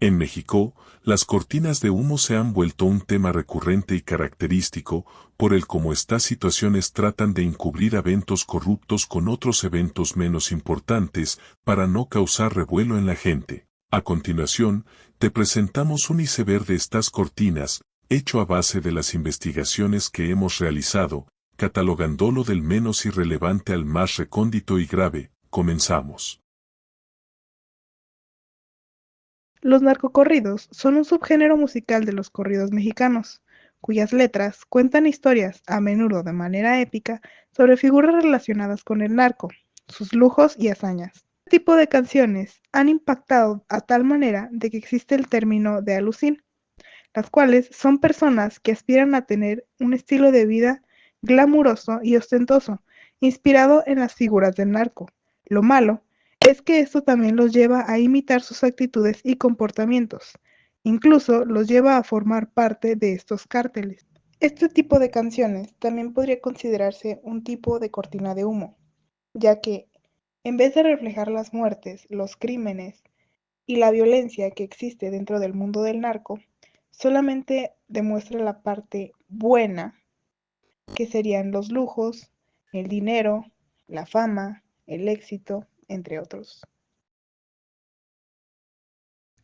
En México, las cortinas de humo se han vuelto un tema recurrente y característico, por el cómo estas situaciones tratan de encubrir eventos corruptos con otros eventos menos importantes, para no causar revuelo en la gente. A continuación, te presentamos un iceberg de estas cortinas, hecho a base de las investigaciones que hemos realizado, catalogándolo del menos irrelevante al más recóndito y grave. Comenzamos. Los narcocorridos son un subgénero musical de los corridos mexicanos, cuyas letras cuentan historias, a menudo de manera épica, sobre figuras relacionadas con el narco, sus lujos y hazañas. Este tipo de canciones han impactado a tal manera de que existe el término de alucín, las cuales son personas que aspiran a tener un estilo de vida glamuroso y ostentoso, inspirado en las figuras del narco. Lo malo es que esto también los lleva a imitar sus actitudes y comportamientos, incluso los lleva a formar parte de estos cárteles. Este tipo de canciones también podría considerarse un tipo de cortina de humo, ya que, en vez de reflejar las muertes, los crímenes y la violencia que existe dentro del mundo del narco, solamente demuestra la parte buena, que serían los lujos, el dinero, la fama, el éxito, entre otros.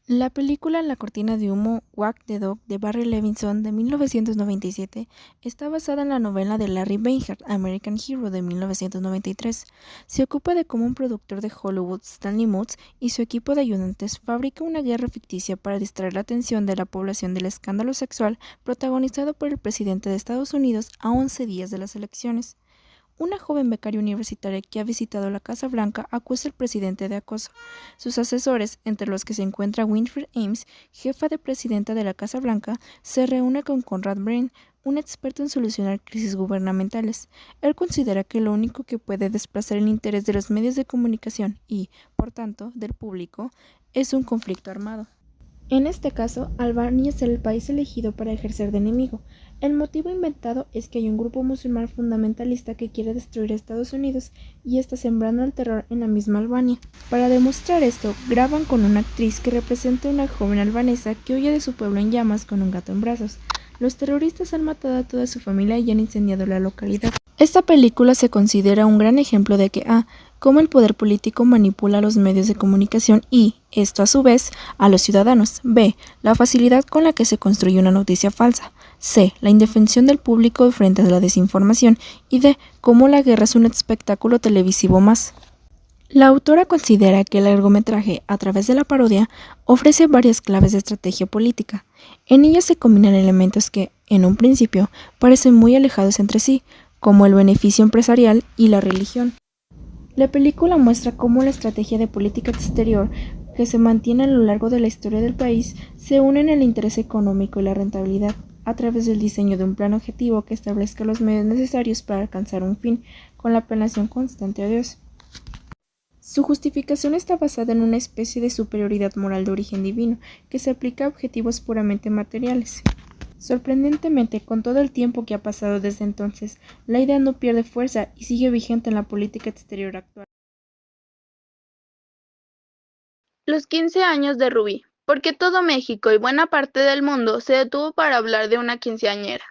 La película La cortina de humo, Wag the Dog de Barry Levinson de 1997 está basada en la novela de Larry Beinhardt, American Hero de 1993. Se ocupa de cómo un productor de Hollywood, Stanley Mutz, y su equipo de ayudantes fabrica una guerra ficticia para distraer la atención de la población del escándalo sexual protagonizado por el presidente de Estados Unidos a 11 días de las elecciones. Una joven becaria universitaria que ha visitado la Casa Blanca acusa al presidente de acoso. Sus asesores, entre los que se encuentra Winfrey Ames, jefa de presidenta de la Casa Blanca, se reúne con Conrad Breen, un experto en solucionar crisis gubernamentales. Él considera que lo único que puede desplazar el interés de los medios de comunicación y, por tanto, del público, es un conflicto armado. En este caso, Albania será el país elegido para ejercer de enemigo. El motivo inventado es que hay un grupo musulmán fundamentalista que quiere destruir a Estados Unidos y está sembrando el terror en la misma Albania. Para demostrar esto, graban con una actriz que representa a una joven albanesa que huye de su pueblo en llamas con un gato en brazos. Los terroristas han matado a toda su familia y han incendiado la localidad. Esta película se considera un gran ejemplo de que cómo el poder político manipula los medios de comunicación y, esto a su vez, a los ciudadanos. B. La facilidad con la que se construye una noticia falsa. C. La indefensión del público frente a la desinformación. Y D. Cómo la guerra es un espectáculo televisivo más. La autora considera que el largometraje, a través de la parodia, ofrece varias claves de estrategia política. En ella se combinan elementos que, en un principio, parecen muy alejados entre sí, como el beneficio empresarial y la religión. La película muestra cómo la estrategia de política exterior que se mantiene a lo largo de la historia del país se une en el interés económico y la rentabilidad, a través del diseño de un plan objetivo que establezca los medios necesarios para alcanzar un fin, con la apelación constante a Dios. Su justificación está basada en una especie de superioridad moral de origen divino, que se aplica a objetivos puramente materiales. Sorprendentemente, con todo el tiempo que ha pasado desde entonces, la idea no pierde fuerza y sigue vigente en la política exterior actual. Los 15 años de Rubí, porque todo México y buena parte del mundo se detuvo para hablar de una quinceañera.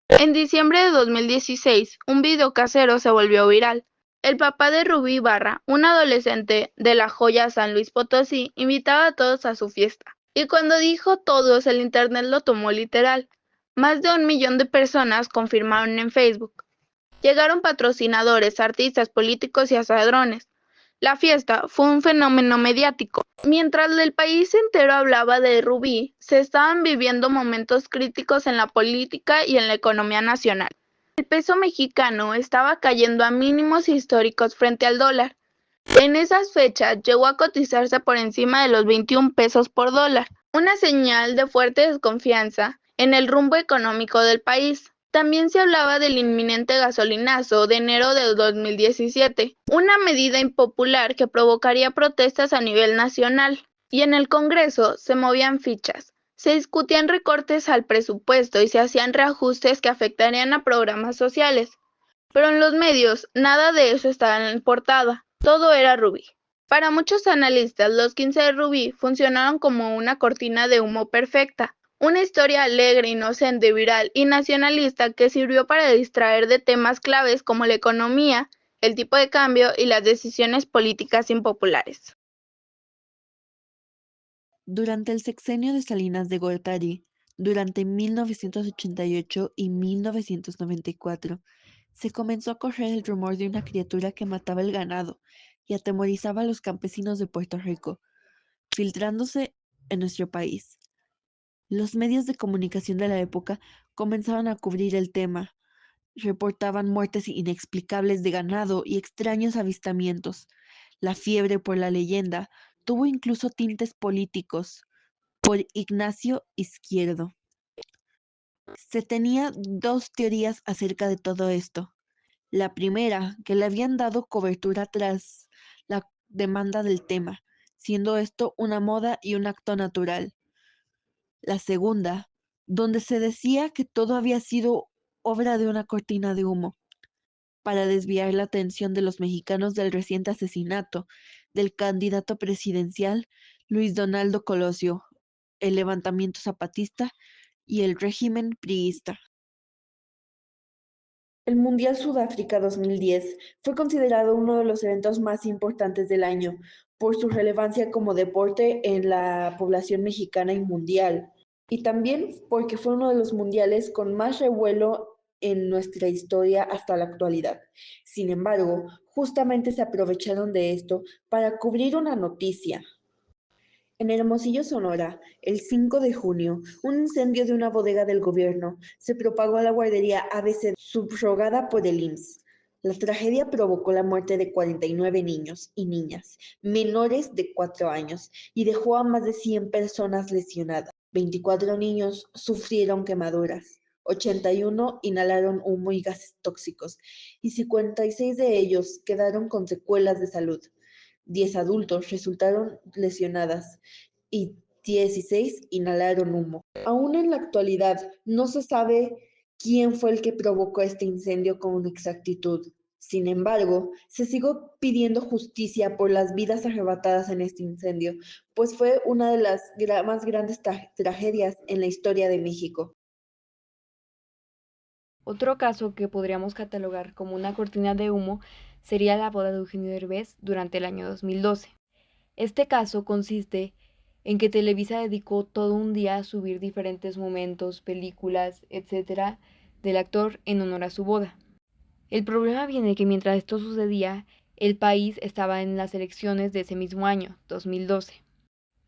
En diciembre de 2016, un video casero se volvió viral. El papá de Rubí Ibarra, un adolescente de La Joya, San Luis Potosí, invitaba a todos a su fiesta. Y cuando dijo todos, el internet lo tomó literal. Más de 1 millón de personas confirmaron en Facebook. Llegaron patrocinadores, artistas, políticos y asadrones. La fiesta fue un fenómeno mediático. Mientras el país entero hablaba de Rubí, se estaban viviendo momentos críticos en la política y en la economía nacional. El peso mexicano estaba cayendo a mínimos históricos frente al dólar. En esas fechas llegó a cotizarse por encima de los 21 pesos por dólar, una señal de fuerte desconfianza en el rumbo económico del país. También se hablaba del inminente gasolinazo de enero de 2017, una medida impopular que provocaría protestas a nivel nacional. Y en el Congreso se movían fichas. Se discutían recortes al presupuesto y se hacían reajustes que afectarían a programas sociales. Pero en los medios nada de eso estaba en portada. Todo era Rubí. Para muchos analistas, los 15 de Rubí funcionaron como una cortina de humo perfecta, una historia alegre, inocente, viral y nacionalista que sirvió para distraer de temas claves como la economía, el tipo de cambio y las decisiones políticas impopulares. Durante el sexenio de Salinas de Gortari, durante 1988 y 1994, se comenzó a correr el rumor de una criatura que mataba el ganado y atemorizaba a los campesinos de Puerto Rico, filtrándose en nuestro país. Los medios de comunicación de la época comenzaban a cubrir el tema, reportaban muertes inexplicables de ganado y extraños avistamientos. La fiebre por la leyenda tuvo incluso tintes políticos, por Ignacio Izquierdo. Se tenía dos teorías acerca de todo esto. La primera, que le habían dado cobertura tras la demanda del tema, siendo esto una moda y un acto natural. La segunda, donde se decía que todo había sido obra de una cortina de humo, para desviar la atención de los mexicanos del reciente asesinato del candidato presidencial Luis Donaldo Colosio, el levantamiento zapatista y el régimen priista. El Mundial Sudáfrica 2010 fue considerado uno de los eventos más importantes del año por su relevancia como deporte en la población mexicana y mundial, y también porque fue uno de los mundiales con más revuelo en nuestra historia hasta la actualidad. Sin embargo, justamente se aprovecharon de esto para cubrir una noticia. En Hermosillo, Sonora, el 5 de junio, un incendio de una bodega del gobierno se propagó a la guardería ABC subrogada por el IMSS. La tragedia provocó la muerte de 49 niños y niñas menores de 4 años y dejó a más de 100 personas lesionadas. 24 niños sufrieron quemaduras, 81 inhalaron humo y gases tóxicos y 56 de ellos quedaron con secuelas de salud. 10 adultos resultaron lesionadas y 16 inhalaron humo. Aún en la actualidad no se sabe quién fue el que provocó este incendio con exactitud. Sin embargo, se sigue pidiendo justicia por las vidas arrebatadas en este incendio, pues fue una de las más grandes tragedias en la historia de México. Otro caso que podríamos catalogar como una cortina de humo sería la boda de Eugenio Derbez durante el año 2012. Este caso consiste en que Televisa dedicó todo un día a subir diferentes momentos, películas, etcétera, del actor en honor a su boda. El problema viene que mientras esto sucedía, el país estaba en las elecciones de ese mismo año, 2012.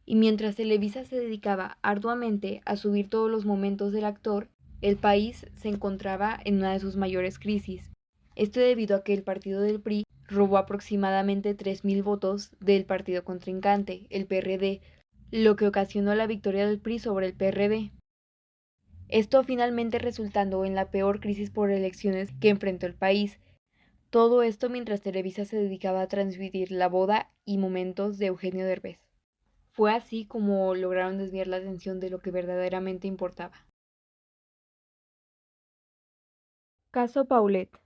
Y mientras Televisa se dedicaba arduamente a subir todos los momentos del actor, el país se encontraba en una de sus mayores crisis. Esto debido a que el partido del PRI robó aproximadamente 3.000 votos del partido contrincante, el PRD, lo que ocasionó la victoria del PRI sobre el PRD. Esto finalmente resultando en la peor crisis por elecciones que enfrentó el país. Todo esto mientras Televisa se dedicaba a transmitir la boda y momentos de Eugenio Derbez. Fue así como lograron desviar la atención de lo que verdaderamente importaba. Caso Paulette.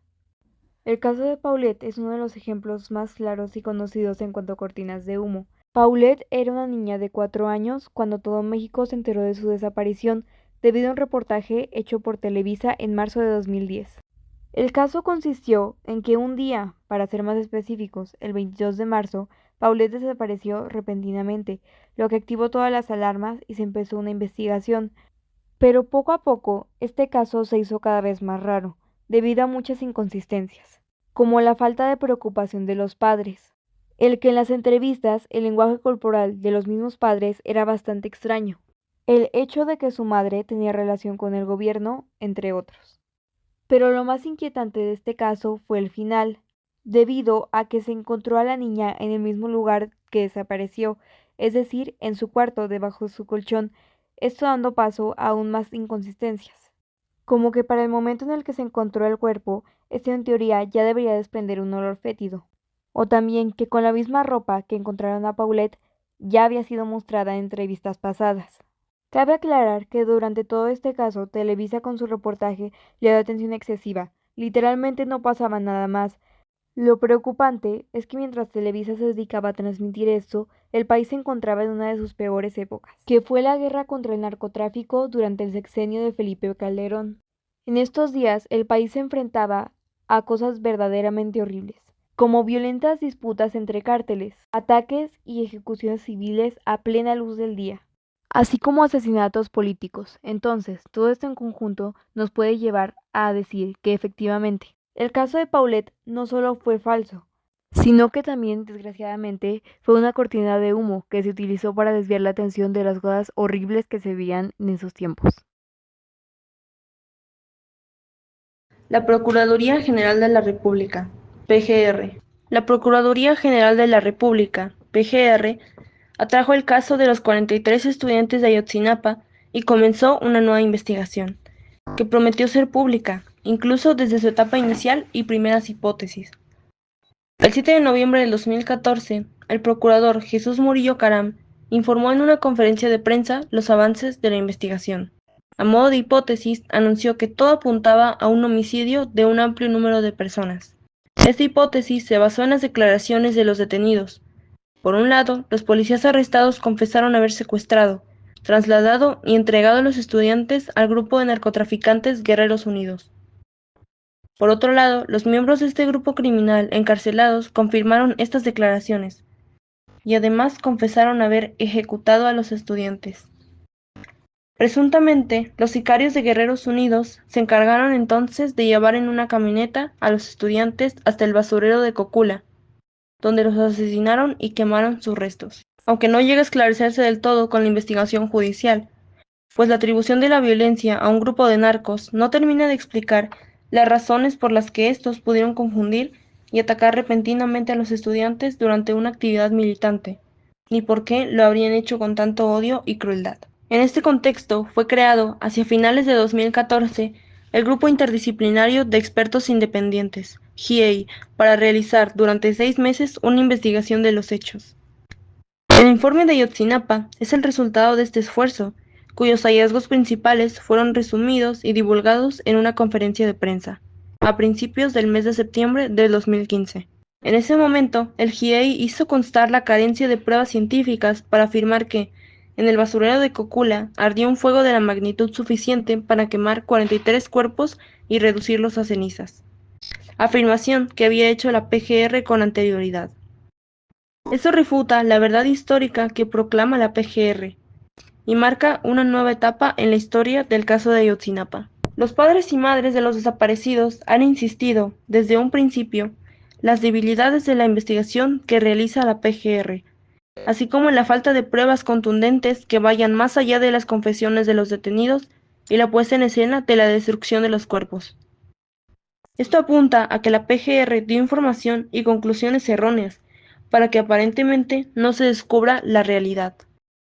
El caso de Paulette es uno de los ejemplos más claros y conocidos en cuanto a cortinas de humo. Paulette era una niña de 4 años cuando todo México se enteró de su desaparición debido a un reportaje hecho por Televisa en marzo de 2010. El caso consistió en que un día, para ser más específicos, el 22 de marzo, Paulette desapareció repentinamente, lo que activó todas las alarmas y se empezó una investigación. Pero poco a poco, este caso se hizo cada vez más raro, debido a muchas inconsistencias, como la falta de preocupación de los padres, el que en las entrevistas el lenguaje corporal de los mismos padres era bastante extraño, el hecho de que su madre tenía relación con el gobierno, entre otros. Pero lo más inquietante de este caso fue el final, debido a que se encontró a la niña en el mismo lugar que desapareció, es decir, en su cuarto debajo de su colchón, esto dando paso a aún más inconsistencias. Como que para el momento en el que se encontró el cuerpo, este en teoría ya debería desprender un olor fétido. O también que con la misma ropa que encontraron a Paulette ya había sido mostrada en entrevistas pasadas. Cabe aclarar que durante todo este caso, Televisa con su reportaje le dio atención excesiva. Literalmente no pasaba nada más. Lo preocupante es que mientras Televisa se dedicaba a transmitir esto, el país se encontraba en una de sus peores épocas, que fue la guerra contra el narcotráfico durante el sexenio de Felipe Calderón. En estos días, el país se enfrentaba a cosas verdaderamente horribles, como violentas disputas entre cárteles, ataques y ejecuciones civiles a plena luz del día, así como asesinatos políticos. Entonces, todo esto en conjunto nos puede llevar a decir que efectivamente, el caso de Paulette no solo fue falso, sino que también, desgraciadamente, fue una cortina de humo que se utilizó para desviar la atención de las cosas horribles que se veían en esos tiempos. La Procuraduría General de la República, PGR. La Procuraduría General de la República, PGR, atrajo el caso de los 43 estudiantes de Ayotzinapa y comenzó una nueva investigación, que prometió ser pública, incluso desde su etapa inicial y primeras hipótesis. El 7 de noviembre del 2014, el procurador Jesús Murillo Caram informó en una conferencia de prensa los avances de la investigación. A modo de hipótesis, anunció que todo apuntaba a un homicidio de un amplio número de personas. Esta hipótesis se basó en las declaraciones de los detenidos. Por un lado, los policías arrestados confesaron haber secuestrado, trasladado y entregado a los estudiantes al grupo de narcotraficantes Guerreros Unidos. Por otro lado, los miembros de este grupo criminal encarcelados confirmaron estas declaraciones y además confesaron haber ejecutado a los estudiantes. Presuntamente, los sicarios de Guerreros Unidos se encargaron entonces de llevar en una camioneta a los estudiantes hasta el basurero de Cocula, donde los asesinaron y quemaron sus restos. Aunque no llega a esclarecerse del todo con la investigación judicial, pues la atribución de la violencia a un grupo de narcos no termina de explicar las razones por las que estos pudieron confundir y atacar repentinamente a los estudiantes durante una actividad militante, ni por qué lo habrían hecho con tanto odio y crueldad. En este contexto fue creado, hacia finales de 2014, el Grupo Interdisciplinario de Expertos Independientes, GIEI, para realizar durante 6 meses una investigación de los hechos. El informe de Ayotzinapa es el resultado de este esfuerzo, cuyos hallazgos principales fueron resumidos y divulgados en una conferencia de prensa, a principios del mes de septiembre del 2015. En ese momento, el GIEI hizo constar la carencia de pruebas científicas para afirmar que, en el basurero de Cocula, ardía un fuego de la magnitud suficiente para quemar 43 cuerpos y reducirlos a cenizas. Afirmación que había hecho la PGR con anterioridad. Esto refuta la verdad histórica que proclama la PGR y marca una nueva etapa en la historia del caso de Ayotzinapa. Los padres y madres de los desaparecidos han insistido, desde un principio, las debilidades de la investigación que realiza la PGR, así como en la falta de pruebas contundentes que vayan más allá de las confesiones de los detenidos y la puesta en escena de la destrucción de los cuerpos. Esto apunta a que la PGR dio información y conclusiones erróneas, para que aparentemente no se descubra la realidad.